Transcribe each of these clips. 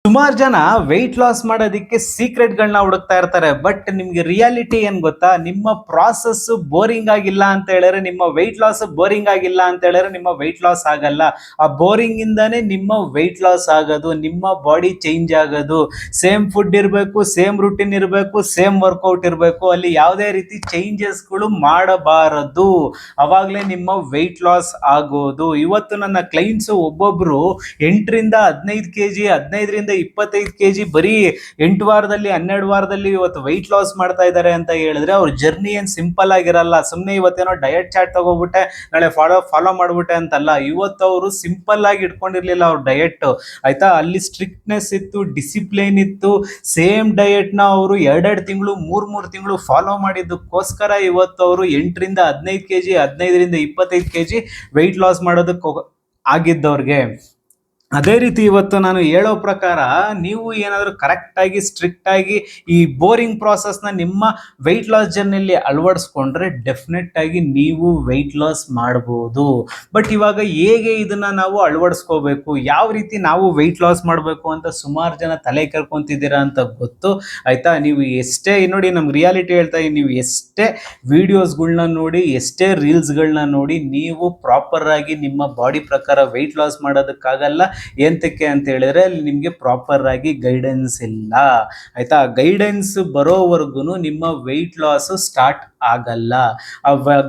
ಸುಮಾರು ಜನ weight loss ಮಾಡೋದಕ್ಕೆ ಸೀಕ್ರೆಟ್ಗಳನ್ನ ಹುಡುಕ್ತಾ ಇರ್ತಾರೆ. ಬಟ್ ನಿಮ್ಗೆ ರಿಯಾಲಿಟಿ ಏನ್ ಗೊತ್ತಾ? ನಿಮ್ಮ ಪ್ರಾಸೆಸ್ ಬೋರಿಂಗ್ ಆಗಿಲ್ಲ ಅಂತ ಹೇಳಿದ್ರೆ, ನಿಮ್ಮ ವೆಯ್ಟ್ ಲಾಸ್ ಬೋರಿಂಗ್ ಆಗಿಲ್ಲ ಅಂತ ಹೇಳಿದ್ರೆ ನಿಮ್ಮ ವೆಯ್ಟ್ ಲಾಸ್ ಆಗಲ್ಲ. ಆ ಬೋರಿಂಗ್ ಇಂದಾನೆ ನಿಮ್ಮ ವೆಯ್ಟ್ ಲಾಸ್ ಆಗೋದು, ನಿಮ್ಮ ಬಾಡಿ ಚೇಂಜ್ ಆಗೋದು. ಸೇಮ್ ಫುಡ್ ಇರಬೇಕು, ಸೇಮ್ ರುಟೀನ್ ಇರಬೇಕು, ಸೇಮ್ ವರ್ಕೌಟ್ ಇರಬೇಕು. ಅಲ್ಲಿ ಯಾವುದೇ ರೀತಿ ಚೇಂಜಸ್ಗಳು ಮಾಡಬಾರದು. ಅವಾಗಲೇ ನಿಮ್ಮ ವೆಯ್ಟ್ ಲಾಸ್ ಆಗೋದು. ಇವತ್ತು ನನ್ನ ಕ್ಲೈಂಟ್ಸ್ ಒಬ್ಬೊಬ್ರು 8ರಿಂದ 15 ಕೆಜಿ, 15ರಿಂದ 25 ಕೆಜಿ ಬರೀ 8 ವಾರದಲ್ಲಿ 12 ವಾರದಲ್ಲಿ ಇವತ್ತು ವೆಯ್ಟ್ ಲಾಸ್ ಮಾಡ್ತಾ ಇದ್ದಾರೆ ಅಂತ ಹೇಳಿದ್ರೆ ಅವ್ರ ಜರ್ನಿ ಏನ್ ಸಿಂಪಲ್ ಆಗಿರಲ್ಲ. ಸುಮ್ಮನೆ ಇವತ್ತೇನೋ ಡಯಟ್ ಚಾರ್ಟ್ ತಗೋಬಿಟ್ಟೆ ನಾಳೆ ಫಾಲೋ ಮಾಡ್ಬಿಟ್ಟೆ ಅಂತಲ್ಲ. ಇವತ್ತು ಅವರು ಸಿಂಪಲ್ ಆಗಿ ಇಟ್ಕೊಂಡಿರ್ಲಿಲ್ಲ ಅವ್ರ ಡಯಟ್, ಆಯ್ತಾ? ಅಲ್ಲಿ ಸ್ಟ್ರಿಕ್ಟ್ನೆಸ್ ಇತ್ತು, ಡಿಸಿಪ್ಲಿನ್ ಇತ್ತು. ಸೇಮ್ ಡಯಟ್ ನ ಅವರು 2 ತಿಂಗಳು 3 ತಿಂಗಳು ಫಾಲೋ ಮಾಡಿದ್ದಕ್ಕೋಸ್ಕರ ಇವತ್ತು ಅವರು 8ರಿಂದ 15 ಕೆಜಿ, 15ರಿಂದ 25 ಕೆಜಿ ವೆಯ್ಟ್ ಲಾಸ್ ಮಾಡೋದಕ್ಕೆ ಆಗಿದ್ದವ್ರಿಗೆ. ಅದೇ ರೀತಿ ಇವತ್ತು ನಾನು ಹೇಳೋ ಪ್ರಕಾರ ನೀವು ಏನಾದರೂ ಕರೆಕ್ಟಾಗಿ ಸ್ಟ್ರಿಕ್ಟಾಗಿ ಈ ಬೋರಿಂಗ್ ಪ್ರಾಸೆಸ್ನ ನಿಮ್ಮ ವೆಯ್ಟ್ ಲಾಸ್ ಜರ್ನಿಯಲ್ಲಿ ಅಳವಡಿಸ್ಕೊಂಡ್ರೆ ಡೆಫಿನೆಟ್ ಆಗಿ ನೀವು ವೆಯ್ಟ್ ಲಾಸ್ ಮಾಡ್ಬೋದು. ಬಟ್ ಇವಾಗ ಹೇಗೆ ಇದನ್ನ ನಾವು ಅಳವಡಿಸ್ಕೋಬೇಕು, ಯಾವ ರೀತಿ ನಾವು ವೆಯ್ಟ್ ಲಾಸ್ ಮಾಡಬೇಕು ಅಂತ ಸುಮಾರು ಜನ ತಲೆ ಕೆರ್ಕೊಂತಿದ್ದೀರಾ ಅಂತ ಗೊತ್ತು, ಆಯ್ತಾ? ನೀವು ಎಷ್ಟೇ ನೋಡಿ, ನಮ್ಗೆ ರಿಯಾಲಿಟಿ ಹೇಳ್ತಾ ಇದ್ದೀನಿ, ನೀವು ಎಷ್ಟೇ ವಿಡಿಯೋಸ್ಗಳನ್ನ ನೋಡಿ, ಎಷ್ಟೇ ರೀಲ್ಸ್ಗಳನ್ನ ನೋಡಿ, ನೀವು ಪ್ರಾಪರ್ ಆಗಿ ನಿಮ್ಮ ಬಾಡಿ ಪ್ರಕಾರ ವೆಯ್ಟ್ ಲಾಸ್ ಮಾಡೋದಕ್ಕಾಗಲ್ಲ. ಎಂತಕ್ಕೆ ಅಂತ ಹೇಳಿದ್ರೆ ಅಲ್ಲಿ ನಿಮಗೆ ಪ್ರಾಪರ್ ಆಗಿ ಗೈಡೆನ್ಸ್ ಇಲ್ಲ, ಆಯ್ತಾ? ಗೈಡೆನ್ಸ್ ಬರೋವರೆಗೂ ನಿಮ್ಮ ವೆಯ್ಟ್ ಲಾಸ್ ಸ್ಟಾರ್ಟ್ ಆಗಲ್ಲ.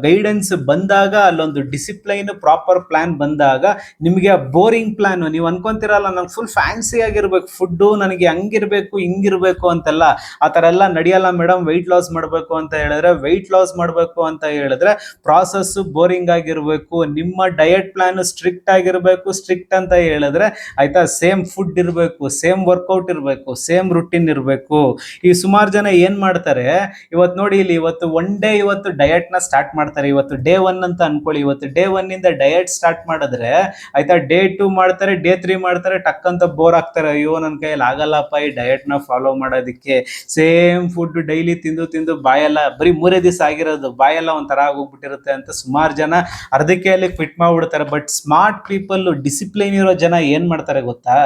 ಗೈಡೆನ್ಸ್ ಬಂದಾಗ ಅಲ್ಲೊಂದು ಡಿಸಿಪ್ಲೈನ್ ಪ್ರಾಪರ್ ಪ್ಲಾನ್ ಬಂದಾಗ ನಿಮಗೆ ಆ ಬೋರಿಂಗ್ ಪ್ಲಾನ್, ನೀವು ಅನ್ಕೊಂತಿರಲ್ಲ ನಂಗೆ ಫುಲ್ ಫ್ಯಾನ್ಸಿ ಆಗಿರ್ಬೇಕು ಫುಡ್ಡು, ನನಗೆ ಹಂಗಿರ್ಬೇಕು ಹಿಂಗಿರ್ಬೇಕು ಅಂತೆಲ್ಲ. ಆ ಥರ ಎಲ್ಲ ನಡೆಯಲ್ಲ ಮೇಡಮ್. ವೆಯ್ಟ್ ಲಾಸ್ ಮಾಡಬೇಕು ಅಂತ ಹೇಳಿದ್ರೆ, ವೆಯ್ಟ್ ಲಾಸ್ ಮಾಡಬೇಕು ಅಂತ ಹೇಳಿದ್ರೆ ಪ್ರಾಸೆಸ್ ಬೋರಿಂಗ್ ಆಗಿರ್ಬೇಕು, ನಿಮ್ಮ ಡಯಟ್ ಪ್ಲಾನ್ ಸ್ಟ್ರಿಕ್ಟ್ ಆಗಿರ್ಬೇಕು. ಸ್ಟ್ರಿಕ್ಟ್ ಅಂತ ಹೇಳಿದ್ರೆ ಆಯ್ತಾ, ಸೇಮ್ ಫುಡ್ ಇರಬೇಕು, ಸೇಮ್ ವರ್ಕೌಟ್ ಇರಬೇಕು, ಸೇಮ್ ರುಟೀನ್ ಇರಬೇಕು. ಈ ಸುಮಾರು ಜನ ಏನ್ ಮಾಡ್ತಾರೆ, ಇವತ್ತು ನೋಡಿ ಇಲ್ಲಿ ಇವತ್ತು ಒನ್ ಡೇ ಇವತ್ತು ಡಯಟ್ ನ ಸ್ಟಾರ್ಟ್ ಮಾಡ್ತಾರೆ. ಇವತ್ತು ಡೇ 1 ಅಂತ ಅನ್ಕೊಳ್ಳಿ. ಇವತ್ತು ಡೇ 1 ಇಂದ ಡಯಟ್ ಸ್ಟಾರ್ಟ್ ಮಾಡಿದ್ರೆ ಆಯ್ತಾ, ಡೇ 2 ಮಾಡ್ತಾರೆ, ಡೇ 3 ಮಾಡ್ತಾರೆ, ಟಕ್ ಅಂತ ಬೋರ್ ಆಗ್ತಾರೆ. ಅಯ್ಯೋ ನನ್ನ ಕೈಯಲ್ಲಿ ಆಗಲ್ಲಪ್ಪ ಈ ಡಯಟ್ ನ ಫಾಲೋ ಮಾಡೋದಕ್ಕೆ. ಸೇಮ್ ಫುಡ್ ಡೈಲಿ ತಿಂದು ತಿಂದು ಬಾಯೆಲ್ಲ ಬರೀ 3 ದಿವಸ ಆಗಿರೋದು, ಬಾಯೆಲ್ಲ ಒಂಥರ ಆಗೋಗ್ಬಿಟ್ಟಿರುತ್ತೆ ಅಂತ ಸುಮಾರು ಜನ ಅರ್ಧಕ್ಕೆ ಅಲ್ಲಿ ಕ್ವಿಟ್ ಮಾಡ್ಬಿಡ್ತಾರೆ. ಬಟ್ ಸ್ಮಾರ್ಟ್ ಪೀಪಲ್, ಡಿಸಿಪ್ಲೈನ್ ಇರೋ ಜನ ಏನ್ ಮಾಡ್ತಾರೆ ಗೊತ್ತಾ?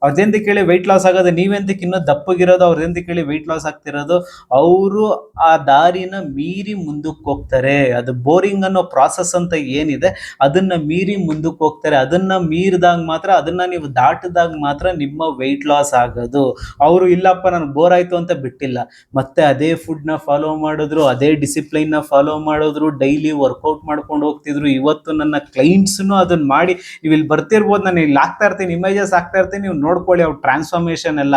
ಅವ್ರದೆಂತ ಕೇಳಿ ವೆಯ್ಟ್ ಲಾಸ್ ಆಗೋದು, ನೀವೆಂತಕ್ಕೆ ಇನ್ನೂ ದಪ್ಪಗಿರೋದು, ಅವ್ರದೆಂತ ಕೇಳಿ ವೆಯ್ಟ್ ಲಾಸ್ ಆಗ್ತಿರೋದು. ಅವರು ಆ ದಾರಿನ ಮೀರಿ ಮುಂದಕ್ಕೆ ಹೋಗ್ತಾರೆ. ಅದು ಬೋರಿಂಗ್ ಅನ್ನೋ ಪ್ರಾಸೆಸ್ ಅಂತ ಏನಿದೆ ಅದನ್ನ ಮೀರಿ ಮುಂದಕ್ಕೆ ಹೋಗ್ತಾರೆ. ಅದನ್ನ ಮೀರಿದಾಗ ಮಾತ್ರ, ಅದನ್ನ ನೀವು ದಾಟಿದಾಗ ಮಾತ್ರ ನಿಮ್ಮ ವೆಯ್ಟ್ ಲಾಸ್ ಆಗೋದು. ಅವರು ಇಲ್ಲಪ್ಪ ನನಗೆ ಬೋರ್ ಆಯ್ತು ಅಂತ ಬಿಟ್ಟಿಲ್ಲ, ಮತ್ತೆ ಅದೇ ಫುಡ್ನ ಫಾಲೋ ಮಾಡಿದ್ರು, ಅದೇ ಡಿಸಿಪ್ಲೈನ್ನ ಫಾಲೋ ಮಾಡಿದ್ರು, ಡೈಲಿ ವರ್ಕೌಟ್ ಮಾಡ್ಕೊಂಡು ಹೋಗ್ತಿದ್ರು. ಇವತ್ತು ನನ್ನ ಕ್ಲೈಂಟ್ಸ್ನು ಅದನ್ನ ಮಾಡಿ, ನೀವು ಇಲ್ಲಿ ಬರ್ತಿರ್ಬೋದು, ನಾನು ಇಲ್ಲಿ ಹಾಕ್ತಾ ಇರ್ತೀನಿ, ಇಮೇಜಸ್ ಹಾಕ್ತಾ ಇರ್ತೀನಿ, ನೀವು ನೋಡ್ಕೊಳ್ಳಿ ಅವ್ರ ಟ್ರಾನ್ಸ್ಫಾರ್ಮೇಶನ್ ಎಲ್ಲ,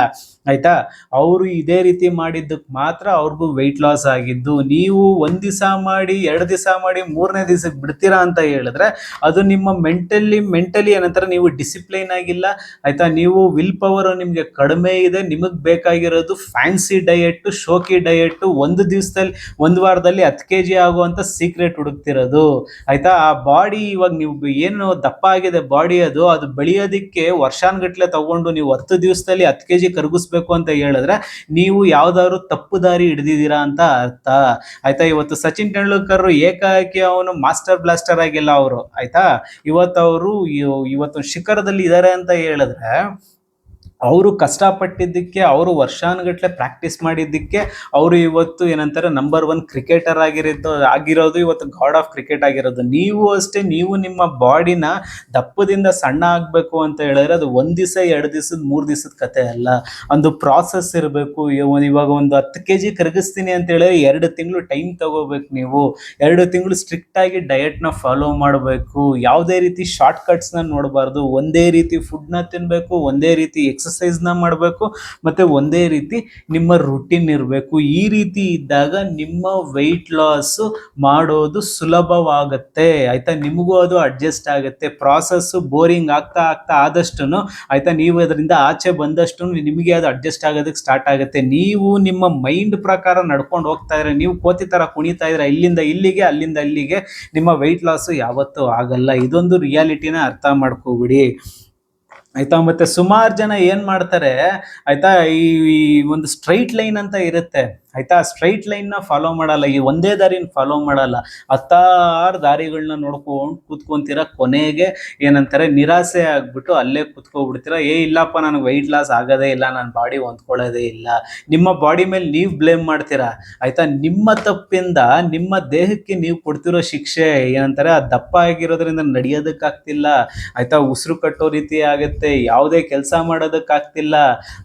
ಆಯ್ತಾ? ಅವರು ಇದೇ ರೀತಿ ಮಾಡಿದ್ದಕ್ಕೆ ಮಾತ್ರ ಅವ್ರಿಗೂ ವೆಯ್ಟ್ ಲಾಸ್ ಆಗಿದ್ದು. ನೀವು 1 ದಿವಸ ಮಾಡಿ, 2 ದಿವಸ ಮಾಡಿ, 3ನೇ ದಿವಸಕ್ಕೆ ಬಿಡ್ತೀರಾ ಅಂತ ಹೇಳಿದ್ರೆ ಅದು ನಿಮ್ಮ ಮೆಂಟಲಿ ಏನಂತಾರೆ, ನೀವು ಡಿಸಿಪ್ಲೈನ್ ಆಗಿಲ್ಲ, ಆಯ್ತಾ? ನೀವು ವಿಲ್ ಪವರ್ ನಿಮ್ಗೆ ಕಡಿಮೆ ಇದೆ. ನಿಮಗೆ ಬೇಕಾಗಿರೋದು ಫ್ಯಾನ್ಸಿ ಡಯಟ್, ಶೋಕಿ ಡಯಟ್, 1 ದಿವಸದಲ್ಲಿ 1 ವಾರದಲ್ಲಿ 10 ಕೆಜಿ ಆಗುವಂತ ಸೀಕ್ರೆಟ್ ಹುಡುಕ್ತಿರೋದು, ಆಯ್ತಾ? ಆ ಬಾಡಿ ಇವಾಗ ನೀವು ಏನು ದಪ್ಪ ಆಗಿದೆ ಬಾಡಿ, ಅದು ಬೆಳೆಯೋದಿಕ್ಕೆ ವರ್ಷಾನ್ಗಟ್ಲೆ ತಗೊಂಡು ನೀವು 10 ದಿವಸದಲ್ಲಿ 10 ಕೆಜಿ ಕರಗಿಸ್ಬೇಕು ಅಂತ ಹೇಳಿದ್ರೆ ನೀವು ಯಾವ್ದಾದ್ರು ತಪ್ಪು ದಾರಿ ಹಿಡಿದಿದ್ದೀರಾ ಅಂತ ಅರ್ಥ, ಆಯ್ತಾ? ಇವತ್ತು ಸಚಿನ್ ತೆಂಡೂಲ್ಕರ್ ಏಕಾಏಕಿ ಅವನು ಮಾಸ್ಟರ್ ಬ್ಲಾಸ್ಟರ್ ಆಗಿಲ್ಲ ಅವರು, ಆಯ್ತಾ? ಇವತ್ತು ಶಿಖರದಲ್ಲಿ ಇದ್ದಾರೆ ಅಂತ ಹೇಳಿದ್ರೆ ಅವರು ಕಷ್ಟಪಟ್ಟಿದ್ದಕ್ಕೆ, ಅವರು ವರ್ಷಾನುಗಟ್ಲೆ ಪ್ರಾಕ್ಟೀಸ್ ಮಾಡಿದ್ದಕ್ಕೆ ಅವರು ಇವತ್ತು ಏನಂತಾರೆ ನಂಬರ್ 1 ಕ್ರಿಕೆಟರ್ ಆಗಿರೋದು, ಇವತ್ತು ಗಾಡ್ ಆಫ್ ಕ್ರಿಕೆಟ್ ಆಗಿರೋದು. ನೀವು ಅಷ್ಟೇ, ನೀವು ನಿಮ್ಮ ಬಾಡಿನ ದಪ್ಪದಿಂದ ಸಣ್ಣ ಆಗಬೇಕು ಅಂತ ಹೇಳಿದ್ರೆ ಅದು 1 ದಿವಸ 2 ದಿವಸದ 3 ದಿವಸದ ಕತೆ ಅಲ್ಲ, ಒಂದು ಪ್ರಾಸೆಸ್ ಇರಬೇಕು. ಇವಾಗ ಒಂದು 10 ಕೆಜಿ ಕರಗಿಸ್ತೀನಿ ಅಂತ ಹೇಳಿದ್ರೆ 2 ತಿಂಗಳು ಟೈಮ್ ತಗೋಬೇಕು. ನೀವು 2 ತಿಂಗಳು ಸ್ಟ್ರಿಕ್ಟ್ ಆಗಿ ಡಯಟ್ನ ಫಾಲೋ ಮಾಡಬೇಕು. ಯಾವುದೇ ರೀತಿ ಶಾರ್ಟ್ ಕಟ್ಸ್ನ ನೋಡಬಾರ್ದು. ಒಂದೇ ರೀತಿ ಫುಡ್ನ ತಿನ್ಬೇಕು, ಒಂದೇ ರೀತಿ ಎಕ್ಸಸೈಸ್ನ ಮಾಡಬೇಕು, ಮತ್ತೆ ಒಂದೇ ರೀತಿ ನಿಮ್ಮ ರುಟೀನ್ ಇರಬೇಕು. ಈ ರೀತಿ ಇದ್ದಾಗ ನಿಮ್ಮ ವೆಯ್ಟ್ ಲಾಸ್ ಮಾಡೋದು ಸುಲಭವಾಗುತ್ತೆ, ಆಯ್ತಾ? ನಿಮಗೂ ಅದು ಅಡ್ಜಸ್ಟ್ ಆಗುತ್ತೆ. ಪ್ರಾಸೆಸ್ ಬೋರಿಂಗ್ ಆಗ್ತಾ ಆಗ್ತಾ ಆದಷ್ಟು, ಆಯ್ತಾ, ನೀವು ಅದರಿಂದ ಆಚೆ ಬಂದಷ್ಟು ನಿಮಗೆ ಅದು ಅಡ್ಜಸ್ಟ್ ಆಗೋದಕ್ಕೆ ಸ್ಟಾರ್ಟ್ ಆಗುತ್ತೆ. ನೀವು ನಿಮ್ಮ ಮೈಂಡ್ ಪ್ರಕಾರ ನಡ್ಕೊಂಡು ಹೋಗ್ತಾ ಇದ್ರೆ, ನೀವು ಕೋತಿ ತರ ಕುಣಿತಾ ಇದ್ರೆ ಇಲ್ಲಿಂದ ಇಲ್ಲಿಗೆ, ಅಲ್ಲಿಂದ ಅಲ್ಲಿಗೆ, ನಿಮ್ಮ ವೆಯ್ಟ್ ಲಾಸ್ ಯಾವತ್ತೂ ಆಗಲ್ಲ. ಇದೊಂದು ರಿಯಾಲಿಟಿನ ಅರ್ಥ ಮಾಡ್ಕೋಬಿಡಿ, ಆಯ್ತಾ? ಮತ್ತೆ ಸುಮಾರು ಜನ ಏನ್ ಮಾಡ್ತಾರೆ, ಆಯ್ತಾ, ಈ ಒಂದು ಸ್ಟ್ರೈಟ್ ಲೈನ್ ಅಂತ ಇರುತ್ತೆ, ಆಯ್ತಾ. ಸ್ಟ್ರೈಟ್ ಲೈನ್ ನ ಫಾಲೋ ಮಾಡಲ್ಲ, ಈ ಒಂದೇ ದಾರಿನ ಫಾಲೋ ಮಾಡಲ್ಲ, ಹತ್ತಾರು ದಾರಿಗಳನ್ನ ನೋಡ್ಕೊಂಡು ಕೂತ್ಕೊಂತೀರಾ. ಕೊನೆಗೆ ಏನಂತಾರೆ, ನಿರಾಸೆ ಆಗ್ಬಿಟ್ಟು ಅಲ್ಲೇ ಕೂತ್ಕೊಬಿಡ್ತೀರಾ. ಇಲ್ಲಪ್ಪ ನನಗೆ ವೆಯ್ಟ್ ಲಾಸ್ ಆಗೋದೇ ಇಲ್ಲ, ನನ್ನ ಬಾಡಿ ಹೊಂದ್ಕೊಳ್ಳೋದೇ ಇಲ್ಲ. ನಿಮ್ಮ ಬಾಡಿ ಮೇಲೆ ನೀವು ಬ್ಲೇಮ್ ಮಾಡ್ತೀರಾ. ಆಯ್ತಾ, ನಿಮ್ಮ ತಪ್ಪಿಂದ ನಿಮ್ಮ ದೇಹಕ್ಕೆ ನೀವು ಕೊಡ್ತಿರೋ ಶಿಕ್ಷೆ ಏನಂತಾರೆ, ಆ ದಪ್ಪ ಆಗಿರೋದ್ರಿಂದ ನಡೆಯೋದಕ್ಕಾಗ್ತಿಲ್ಲ. ಆಯ್ತಾ, ಉಸಿರು ಕಟ್ಟೋ ರೀತಿ ಆಗುತ್ತೆ, ಯಾವುದೇ ಕೆಲಸ ಮಾಡೋದಕ್ಕಾಗ್ತಿಲ್ಲ.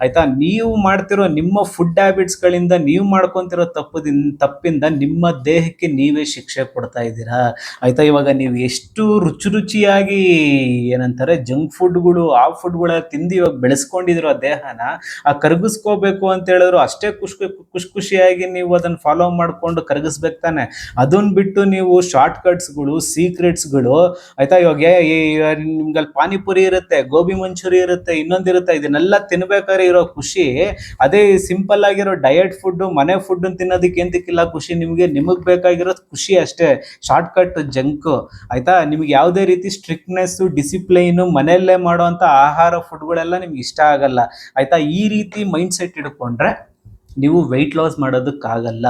ಆಯ್ತಾ, ನೀವು ಮಾಡ್ತಿರೋ ನಿಮ್ಮ ಫುಡ್ ಹ್ಯಾಬಿಟ್ಸ್ ಗಳಿಂದ, ನೀವು ಮಾಡ್ಕೊಂತಿರೋ ತಪ್ಪಿಂದ ನಿಮ್ಮ ದೇಹಕ್ಕೆ ನೀವೇ ಶಿಕ್ಷೆ ಕೊಡ್ತಾ ಇದ್ದೀರಾ. ಆಯ್ತಾ, ಇವಾಗ ನೀವು ಎಷ್ಟು ರುಚಿಯಾಗಿ ಏನಂತಾರೆ ಜಂಕ್ ಫುಡ್ಗಳು ಆ ಫುಡ್ಗಳ ತಿಂದು ಇವಾಗ ಬೆಳೆಸ್ಕೊಂಡಿದ್ರು ಆ ದೇಹನ, ಆ ಕರಗಿಸ್ಕೋಬೇಕು ಅಂತ ಹೇಳಿದ್ರು ಅಷ್ಟೇ ಖುಷಿಯಾಗಿ ನೀವು ಅದನ್ನ ಫಾಲೋ ಮಾಡ್ಕೊಂಡು ಕರಗಿಸ್ಬೇಕು ತಾನೆ. ಅದನ್ನ ಬಿಟ್ಟು ನೀವು ಶಾರ್ಟ್ ಕಟ್ಸ್ಗಳು, ಸೀಕ್ರೆಟ್ಸ್ಗಳು, ಆಯ್ತಾ, ಇವಾಗ ನಿಮ್ಗಲ್ಲಿ ಪಾನಿಪುರಿ ಇರುತ್ತೆ, ಗೋಬಿ ಮಂಚೂರಿ ಇರುತ್ತೆ, ಇನ್ನೊಂದಿರುತ್ತೆ, ಇದನ್ನೆಲ್ಲ ತಿನ್ಬೇಕಾದ್ರೆ ಇರೋ ಖುಷಿ ಅದೇ ಸಿಂಪಲ್ ಆಗಿರೋ ಡಯಟ್ ಫುಡ್, ಮನೆ ಫುಡ್ ತಿನ್ನೋದಕ್ಕೆ ಎಂತಕ್ಕಿಲ್ಲ ಖುಷಿ. ನಿಮಗೆ ಬೇಕಾಗಿರೋದು ಖುಷಿ ಅಷ್ಟೇ, ಶಾರ್ಟ್ ಕಟ್ ಜಂಕ್. ಆಯ್ತಾ, ನಿಮ್ಗೆ ಯಾವುದೇ ರೀತಿ ಸ್ಟ್ರಿಕ್ಟ್ನೆಸ್, ಡಿಸಿಪ್ಲೈನ್, ಮನೆಯಲ್ಲೇ ಮಾಡುವಂತ ಆಹಾರ ಫುಡ್ಗಳೆಲ್ಲ ನಿಮ್ಗೆ ಇಷ್ಟ ಆಗಲ್ಲ. ಆಯ್ತಾ, ಈ ರೀತಿ ಮೈಂಡ್ ಸೆಟ್ ಇಟ್ಕೊಂಡ್ರೆ ನೀವು ವೆಯ್ಟ್ ಲಾಸ್ ಮಾಡೋದಕ್ಕಾಗಲ್ಲ.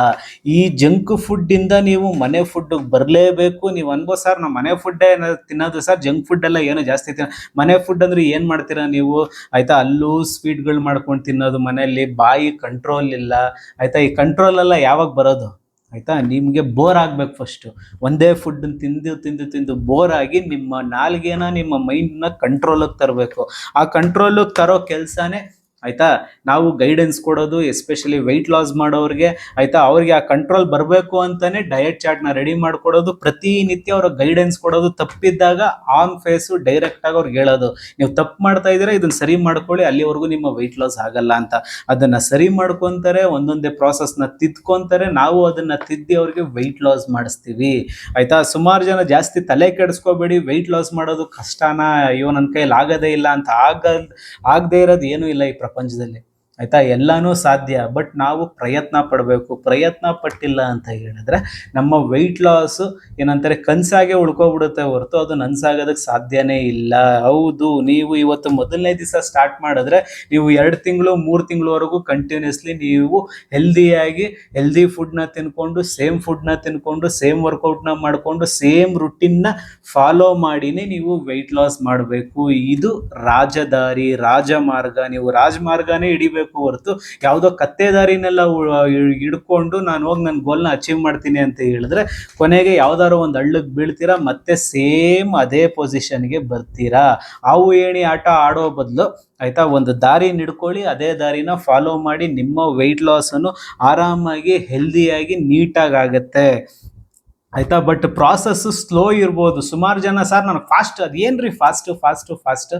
ಈ ಜಂಕ್ ಫುಡ್ ಇಂದ ನೀವು ಮನೆ ಫುಡ್ ಬರಲೇಬೇಕು. ನೀವು ಅನ್ಬೋದು ಸರ್ ನಮ್ಮ ಮನೆ ಫುಡ್ ತಿನ್ನೋದು ಸರ್, ಜಂಕ್ ಫುಡ್ ಎಲ್ಲ ಏನು ಜಾಸ್ತಿ ಮನೆ ಫುಡ್ ಅಂದ್ರೆ ಏನ್ ಮಾಡ್ತೀರಾ ನೀವು? ಆಯ್ತಾ, ಅಲ್ಲೂ ಸ್ವೀಟ್ಗಳು ಮಾಡ್ಕೊಂಡು ತಿನ್ನೋದು, ಮನೆಯಲ್ಲಿ ಬಾಯಿ ಕಂಟ್ರೋಲ್ ಇಲ್ಲ. ಆಯ್ತಾ, ಈ ಕಂಟ್ರೋಲ್ ಎಲ್ಲ ಯಾವಾಗ ಬರೋದು? ಆಯ್ತಾ, ನಿಮ್ಗೆ ಬೋರ್ ಆಗ್ಬೇಕು ಫಸ್ಟ್. ಒಂದೇ ಫುಡ್ ತಿಂದು ತಿಂದು ತಿಂದು ಬೋರ್ ಆಗಿ ನಿಮ್ಮ ನಾಲ್ಗೆನ, ನಿಮ್ಮ ಮೈಂಡ್ನ ಕಂಟ್ರೋಲಿಗೆ ತರಬೇಕು. ಆ ಕಂಟ್ರೋಲಿಗೆ ತರೋ ಕೆಲಸನೇ ಆಯ್ತಾ ನಾವು ಗೈಡೆನ್ಸ್ ಕೊಡೋದು, ಎಸ್ಪೆಷಲಿ ವೆಯ್ಟ್ ಲಾಸ್ ಮಾಡೋರಿಗೆ. ಆಯ್ತಾ, ಅವ್ರಿಗೆ ಆ ಕಂಟ್ರೋಲ್ ಬರಬೇಕು ಅಂತಾನೆ ಡಯಟ್ ಚಾರ್ಟ್ನ ರೆಡಿ ಮಾಡ್ಕೊಡೋದು, ಪ್ರತಿನಿತ್ಯ ಅವ್ರ ಗೈಡೆನ್ಸ್ ಕೊಡೋದು. ತಪ್ಪಿದ್ದಾಗ ಆನ್ ಫೇಸು ಡೈರೆಕ್ಟ್ ಆಗಿ ಅವ್ರಿಗೆ ಹೇಳೋದು, ನೀವು ತಪ್ಪು ಮಾಡ್ತಾ ಇದ್ದೀರಾ, ಇದನ್ನ ಸರಿ ಮಾಡ್ಕೊಳ್ಳಿ, ಅಲ್ಲಿವರೆಗೂ ನಿಮ್ಮ ವೆಯ್ಟ್ ಲಾಸ್ ಆಗಲ್ಲ ಅಂತ. ಅದನ್ನ ಸರಿ ಮಾಡ್ಕೊಂತಾರೆ, ಒಂದೊಂದೇ ಪ್ರಾಸೆಸ್ನ ತಿದ್ಕೊಂತಾರೆ. ನಾವು ಅದನ್ನ ತಿದ್ದಿ ಅವ್ರಿಗೆ ವೆಯ್ಟ್ ಲಾಸ್ ಮಾಡಿಸ್ತೀವಿ. ಆಯ್ತಾ, ಸುಮಾರು ಜನ ಜಾಸ್ತಿ ತಲೆ ಕೆಡಿಸ್ಕೋಬೇಡಿ, ವೆಯ್ಟ್ ಲಾಸ್ ಮಾಡೋದು ಕಷ್ಟನ, ಅಯ್ಯೋ ನನ್ನ ಕೈಯಲ್ಲಿ ಆಗೋದೇ ಇಲ್ಲ ಅಂತ. ಆಗದೇ ಇರೋದು ಏನೂ ಇಲ್ಲ ಈ ಪ್ರಪಂಚದಲ್ಲಿ. ಆಯ್ತಾ, ಎಲ್ಲಾನು ಸಾಧ್ಯ, ಬಟ್ ನಾವು ಪ್ರಯತ್ನ ಪಡಬೇಕು. ಪ್ರಯತ್ನ ಪಟ್ಟಿಲ್ಲ ಅಂತ ಹೇಳಿದ್ರೆ ನಮ್ಮ ವೆಯ್ಟ್ ಲಾಸ್ ಏನಂತಾರೆ ಕನ್ಸಾಗೆ ಉಳ್ಕೊಬಿಡುತ್ತೆ ಹೊರತು ಅದು ನನ್ಸಾಗೋದಕ್ಕೆ ಸಾಧ್ಯನೇ ಇಲ್ಲ. ಹೌದು, ನೀವು ಇವತ್ತು ಮೊದಲನೇ ದಿವಸ ಸ್ಟಾರ್ಟ್ ಮಾಡಿದ್ರೆ ನೀವು 2 ತಿಂಗಳು 3 ತಿಂಗಳವರೆಗೂ ಕಂಟಿನ್ಯೂಸ್ಲಿ ನೀವು ಹೆಲ್ದಿ ಫುಡ್ನ ತಿನ್ಕೊಂಡು, ಸೇಮ್ ಫುಡ್ನ ತಿನ್ಕೊಂಡು, ಸೇಮ್ ವರ್ಕೌಟ್ನ ಮಾಡಿಕೊಂಡು, ಸೇಮ್ ರುಟೀನ್ನ ಫಾಲೋ ಮಾಡಿನೇ ನೀವು ವೆಯ್ಟ್ ಲಾಸ್ ಮಾಡಬೇಕು. ಇದು ರಾಜದಾರಿ, ರಾಜಮಾರ್ಗ. ನೀವು ರಾಜಮಾರ್ಗನೇ ಹಿಡಿಬೇಕು ಹೊರತು ಯಾವುದೋ ಕತ್ತೆ ದಾರಿನೆಲ್ಲ ಹಿಡ್ಕೊಂಡು ನಾನು ಹೋಗಿ ನನ್ನ ಗೋಲ್ನ ಅಚೀವ್ ಮಾಡ್ತೀನಿ ಅಂತ ಹೇಳಿದ್ರೆ ಕೊನೆಗೆ ಯಾವ್ದಾದ್ರು ಒಂದು ಹಳ್ಳಕ್ಕೆ ಬೀಳ್ತೀರಾ, ಮತ್ತೆ ಸೇಮ್ ಅದೇ ಪೊಸಿಷನ್ಗೆ ಬರ್ತೀರಾ. ಹಾವು ಏಣಿ ಆಟ ಆಡೋ ಬದಲು ಆಯ್ತಾ, ಒಂದು ದಾರಿ ಹಿಡ್ಕೊಳ್ಳಿ, ಅದೇ ದಾರಿನ ಫಾಲೋ ಮಾಡಿ, ನಿಮ್ಮ ವೆಯ್ಟ್ ಲಾಸ್ ಅನ್ನು ಆರಾಮಾಗಿ, ಹೆಲ್ದಿಯಾಗಿ, ನೀಟಾಗಿ ಆಗುತ್ತೆ. ಆಯ್ತಾ, ಬಟ್ ಪ್ರಾಸೆಸ್ ಸ್ಲೋ ಇರ್ಬೋದು. ಸುಮಾರು ಜನ ಸರ್ ನಾನು ಫಾಸ್ಟ್, ಅದೇನ್ರಿ ಫಾಸ್ಟ್ ಫಾಸ್ಟ್ ಫಾಸ್ಟ್?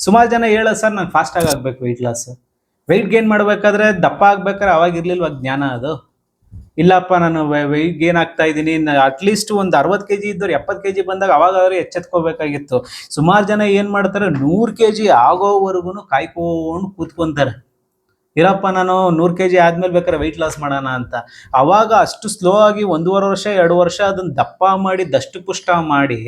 ಸುಮಾರು ಜನ ಹೇಳೋದು ಸರ್ ನಾನು ಫಾಸ್ಟಾಗಿ ಆಗ್ಬೇಕು ವೆಯ್ಟ್ ಲಾಸ್, ವೆಯ್ಟ್ ಗೇನ್ ಮಾಡ್ಬೇಕಾದ್ರೆ, ದಪ್ಪ ಆಗ್ಬೇಕಾದ್ರೆ ಅವಾಗ ಇರ್ಲಿಲ್ವ ಜ್ಞಾನ ಅದು? ಇಲ್ಲಪ್ಪ ನಾನು ವೆಯ್ಟ್ ಗೇನ್ ಆಗ್ತಾ ಇದ್ದೀನಿ, ಅಟ್ಲೀಸ್ಟ್ ಒಂದು 60 kg ಇದ್ದವ್ರು 70 kg ಬಂದಾಗ ಅವಾಗಾದ್ರೂ ಎಚ್ಚೆತ್ಕೋಬೇಕಾಗಿತ್ತು. ಸುಮಾರು ಜನ ಏನ್ ಮಾಡ್ತಾರೆ, 100 kg ಆಗೋವರೆಗೂ ಕಾಯ್ಕೊಂಡು ಕೂತ್ಕೊಂತಾರೆ. ಇರಪ್ಪ ನಾನು 100 kg ಆದ್ಮೇಲೆ ಬೇಕಾದ್ರೆ ವೆಯ್ಟ್ ಲಾಸ್ ಮಾಡೋಣ ಅಂತ. ಅವಾಗ ಅಷ್ಟು ಸ್ಲೋ ಆಗಿ 1.5 ವರ್ಷ 2 ವರ್ಷ ಅದನ್ನ ದಪ್ಪ ಮಾಡಿ ದಷ್ಟಪುಷ್ಟ ಮಾಡಿ,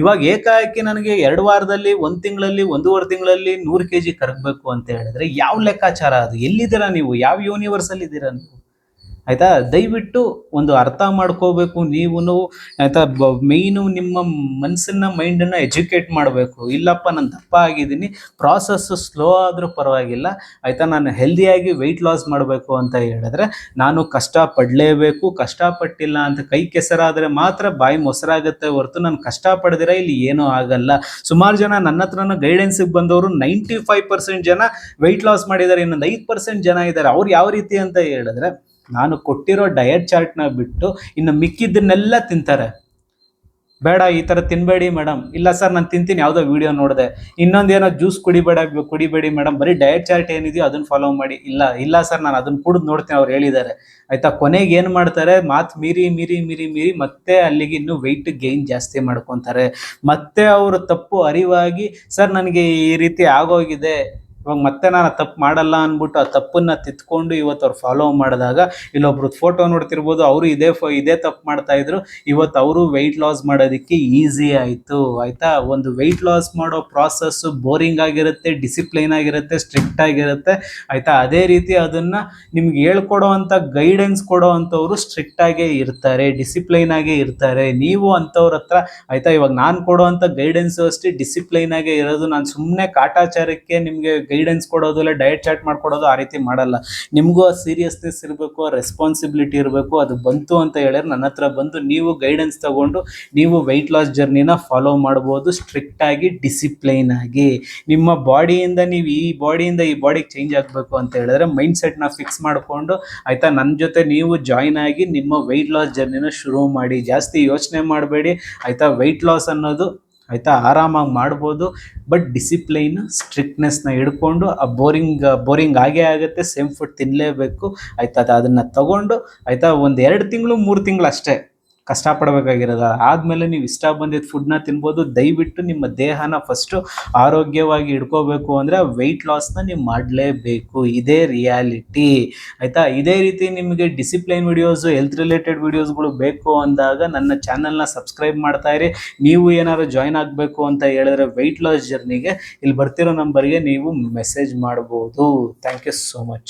ಇವಾಗ ಏಕಾಏಕಿ ನನಗೆ 2 ವಾರದಲ್ಲಿ, 1 ತಿಂಗಳಲ್ಲಿ, 1.5 ತಿಂಗಳಲ್ಲಿ 100 kg ಕರಗಬೇಕು ಅಂತ ಹೇಳಿದ್ರೆ ಯಾವ ಲೆಕ್ಕಾಚಾರ ಅದು? ಎಲ್ಲಿದ್ದೀರಾ ನೀವು? ಯಾವ ಯೂನಿವರ್ಸ್ ಅಲ್ಲಿ ಇದ್ದೀರಾ ನೀವು? ಆಯ್ತಾ, ದಯವಿಟ್ಟು ಒಂದು ಅರ್ಥ ಮಾಡ್ಕೋಬೇಕು ನೀವು. ಆಯ್ತಾ, ಮೇಯ್ನು ನಿಮ್ಮ ಮನಸ್ಸನ್ನ, ಮೈಂಡನ್ನ ಎಜುಕೇಟ್ ಮಾಡಬೇಕು. ಇಲ್ಲಪ್ಪ ನಾನು ದಪ್ಪ ಆಗಿದ್ದೀನಿ, ಪ್ರಾಸೆಸ್ ಸ್ಲೋ ಆದರೂ ಪರವಾಗಿಲ್ಲ, ಆಯ್ತಾ, ನಾನು ಹೆಲ್ದಿಯಾಗಿ ವೆಯ್ಟ್ ಲಾಸ್ ಮಾಡಬೇಕು ಅಂತ ಹೇಳಿದ್ರೆ ನಾನು ಕಷ್ಟಪಡಲೇಬೇಕು. ಕಷ್ಟಪಟ್ಟಿಲ್ಲ ಅಂತ ಕೈ ಕೆಸರಾದರೆ ಮಾತ್ರ ಬಾಯಿ ಮೊಸರಾಗುತ್ತೆ ಹೊರತು ನಾನು ಕಷ್ಟಪಡ್ದಿರ ಇಲ್ಲಿ ಏನೂ ಆಗಲ್ಲ. ಸುಮಾರು ಜನ ನನ್ನ ಹತ್ರನೂ ಗೈಡೆನ್ಸಿಗೆ ಬಂದವರು 95% ಜನ ವೆಯ್ಟ್ ಲಾಸ್ ಮಾಡಿದ್ದಾರೆ, ಇನ್ನೊಂದು 5% ಜನ ಇದ್ದಾರೆ. ಅವ್ರು ಯಾವ ರೀತಿ ಅಂತ ಹೇಳಿದ್ರೆ, ನಾನು ಕೊಟ್ಟಿರೋ ಡಯಟ್ ಚಾರ್ಟ್ನ ಬಿಟ್ಟು ಇನ್ನು ಮಿಕ್ಕಿದ್ದನ್ನೆಲ್ಲ ತಿಂತಾರೆ. ಬೇಡ ಈ ಥರ ತಿನ್ಬೇಡಿ ಮೇಡಮ್, ಇಲ್ಲ ಸರ್ ನಾನು ತಿಂತೀನಿ, ಯಾವುದೋ ವಿಡಿಯೋ ನೋಡಿದೆ, ಇನ್ನೊಂದೇನೋ ಜ್ಯೂಸ್ ಕುಡಿಬೇಡಿ ಮೇಡಮ್, ಬರೀ ಡಯಟ್ ಚಾರ್ಟ್ ಏನಿದೆಯೋ ಅದನ್ನು ಫಾಲೋ ಮಾಡಿ. ಇಲ್ಲ ಸರ್ ನಾನು ಅದನ್ನು ಕುಡಿದು ನೋಡ್ತೀನಿ, ಅವ್ರು ಹೇಳಿದ್ದಾರೆ. ಆಯ್ತಾ, ಕೊನೆಗೆ ಏನು ಮಾಡ್ತಾರೆ, ಮಾತು ಮೀರಿ ಮತ್ತೆ ಅಲ್ಲಿಗೆ ಇನ್ನೂ ವೆಯ್ಟ್ ಗೇನ್ ಜಾಸ್ತಿ ಮಾಡ್ಕೊತಾರೆ. ಮತ್ತೆ ಅವರು ತಪ್ಪು ಅರಿವಾಗಿ, ಸರ್ ನನಗೆ ಈ ರೀತಿ ಆಗೋಗಿದೆ, ಇವಾಗ ಮತ್ತೆ ನಾನು ತಪ್ಪು ಮಾಡಲ್ಲ ಅಂದ್ಬಿಟ್ಟು ಆ ತಪ್ಪನ್ನ ತಿದ್ಕೊಂಡು ಇವತ್ತು ಅವ್ರು ಫಾಲೋ ಮಾಡಿದಾಗ, ಇಲ್ಲೊಬ್ರದ್ದು ಫೋಟೋ ನೋಡ್ತಿರ್ಬೋದು, ಅವರು ಇದೇ ತಪ್ಪು ಮಾಡ್ತಾ ಇದ್ರು, ಇವತ್ತು ಅವರು ವೆಯ್ಟ್ ಲಾಸ್ ಮಾಡೋದಕ್ಕೆ ಈಸಿ ಆಯಿತು. ಆಯಿತಾ? ಒಂದು ವೆಯ್ಟ್ ಲಾಸ್ ಮಾಡೋ ಪ್ರಾಸೆಸ್ಸು ಬೋರಿಂಗ್ ಆಗಿರುತ್ತೆ, ಡಿಸಿಪ್ಲೈನ್ ಆಗಿರುತ್ತೆ, ಸ್ಟ್ರಿಕ್ಟ್ ಆಗಿರುತ್ತೆ. ಆಯಿತಾ? ಅದೇ ರೀತಿ ಅದನ್ನು ನಿಮ್ಗೆ ಹೇಳ್ಕೊಡೋ ಅಂಥ ಗೈಡೆನ್ಸ್ ಕೊಡೋ ಅಂಥವ್ರು ಸ್ಟ್ರಿಕ್ಟ್ ಆಗೇ ಇರ್ತಾರೆ, ಡಿಸಿಪ್ಲೈನ್ ಆಗೇ ಇರ್ತಾರೆ. ನೀವು ಅಂಥವ್ರ ಹತ್ರ, ಆಯಿತಾ, ಇವಾಗ ನಾನು ಕೊಡೋ ಅಂಥ ಗೈಡೆನ್ಸು ಅಷ್ಟೇ ಡಿಸಿಪ್ಲೈನ್ ಆಗೇ ಇರೋದು. ನಾನು ಸುಮ್ಮನೆ ಕಾಟಾಚಾರಕ್ಕೆ ನಿಮಗೆ ಗೈಡೆನ್ಸ್ ಕೊಡೋದು, ಇಲ್ಲ ಡಯಟ್ ಚಾರ್ಟ್ ಮಾಡ್ಕೊಡೋದು ಆ ರೀತಿ ಮಾಡಲ್ಲ. ನಿಮಗೂ ಆ ಸೀರಿಯಸ್ನೆಸ್ ಇರಬೇಕು, ಆ ರೆಸ್ಪಾನ್ಸಿಬಿಲಿಟಿ ಇರಬೇಕು. ಅದು ಬಂತು ಅಂತ ಹೇಳಿದ್ರೆ ನನ್ನ ಹತ್ರ ಬಂದು ನೀವು ಗೈಡೆನ್ಸ್ ತಗೊಂಡು ನೀವು ವೆಯ್ಟ್ ಲಾಸ್ ಜರ್ನಿನ ಫಾಲೋ ಮಾಡ್ಬೋದು, ಸ್ಟ್ರಿಕ್ಟ್ ಆಗಿ, ಡಿಸಿಪ್ಲೈನ್ ಆಗಿ. ನಿಮ್ಮ ಬಾಡಿಯಿಂದ ನೀವು ಈ ಬಾಡಿಗೆ ಚೇಂಜ್ ಆಗಬೇಕು ಅಂತ ಹೇಳಿದ್ರೆ ಮೈಂಡ್ ಸೆಟ್ನ ಫಿಕ್ಸ್ ಮಾಡಿಕೊಂಡು, ಆಯಿತಾ, ನನ್ನ ಜೊತೆ ನೀವು ಜಾಯ್ನ್ ಆಗಿ ನಿಮ್ಮ ವೆಯ್ಟ್ ಲಾಸ್ ಜರ್ನಿನ ಶುರು ಮಾಡಿ. ಜಾಸ್ತಿ ಯೋಚನೆ ಮಾಡಬೇಡಿ, ಆಯಿತಾ? ವೆಯ್ಟ್ ಲಾಸ್ ಅನ್ನೋದು, ಆಯಿತಾ, ಆರಾಮಾಗಿ ಮಾಡ್ಬೋದು. ಬಟ್ ಡಿಸಿಪ್ಲೈನ್, ಸ್ಟ್ರಿಕ್ಟ್ನೆಸ್ನ ಹಿಡ್ಕೊಂಡು, ಆ ಬೋರಿಂಗ್ ಆಗೇ ಆಗುತ್ತೆ, ಸೇಮ್ ಫುಡ್ ತಿನ್ನಲೇಬೇಕು. ಆಯಿತಾ? ಅದನ್ನು ತಗೊಂಡು, ಆಯಿತಾ, ಒಂದು 2 ತಿಂಗಳು 3 ತಿಂಗಳು ಅಷ್ಟೇ ಕಷ್ಟಪಡಬೇಕಾಗಿರೋದು. ಆದಮೇಲೆ ನೀವು ಇಷ್ಟ ಬಂದಿದ್ದ ಫುಡ್ನ ತಿನ್ಬೋದು. ದಯವಿಟ್ಟು ನಿಮ್ಮ ದೇಹನ ಫಸ್ಟು ಆರೋಗ್ಯವಾಗಿ ಇಟ್ಕೋಬೇಕು ಅಂದರೆ ವೆಯ್ಟ್ ಲಾಸ್ನ ನೀವು ಮಾಡಲೇಬೇಕು. ಇದೇ ರಿಯಾಲಿಟಿ. ಆಯಿತಾ? ಇದೇ ರೀತಿ ನಿಮಗೆ ಡಿಸಿಪ್ಲೈನ್ ವಿಡಿಯೋಸು, ಹೆಲ್ತ್ ರಿಲೇಟೆಡ್ ವಿಡಿಯೋಸ್ಗಳು ಬೇಕು ಅಂದಾಗ ನನ್ನ ಚಾನಲ್ನ ಸಬ್ಸ್ಕ್ರೈಬ್ ಮಾಡ್ತಾ ಇರಿ. ನೀವು ಏನಾದ್ರು ಜಾಯ್ನ್ ಆಗಬೇಕು ಅಂತ ಹೇಳಿದ್ರೆ ವೆಯ್ಟ್ ಲಾಸ್ ಜರ್ನಿಗೆ ಇಲ್ಲಿ ಬರ್ತಿರೋ ನಂಬರ್ಗೆ ನೀವು ಮೆಸೇಜ್ ಮಾಡ್ಬೋದು. Thank you so much.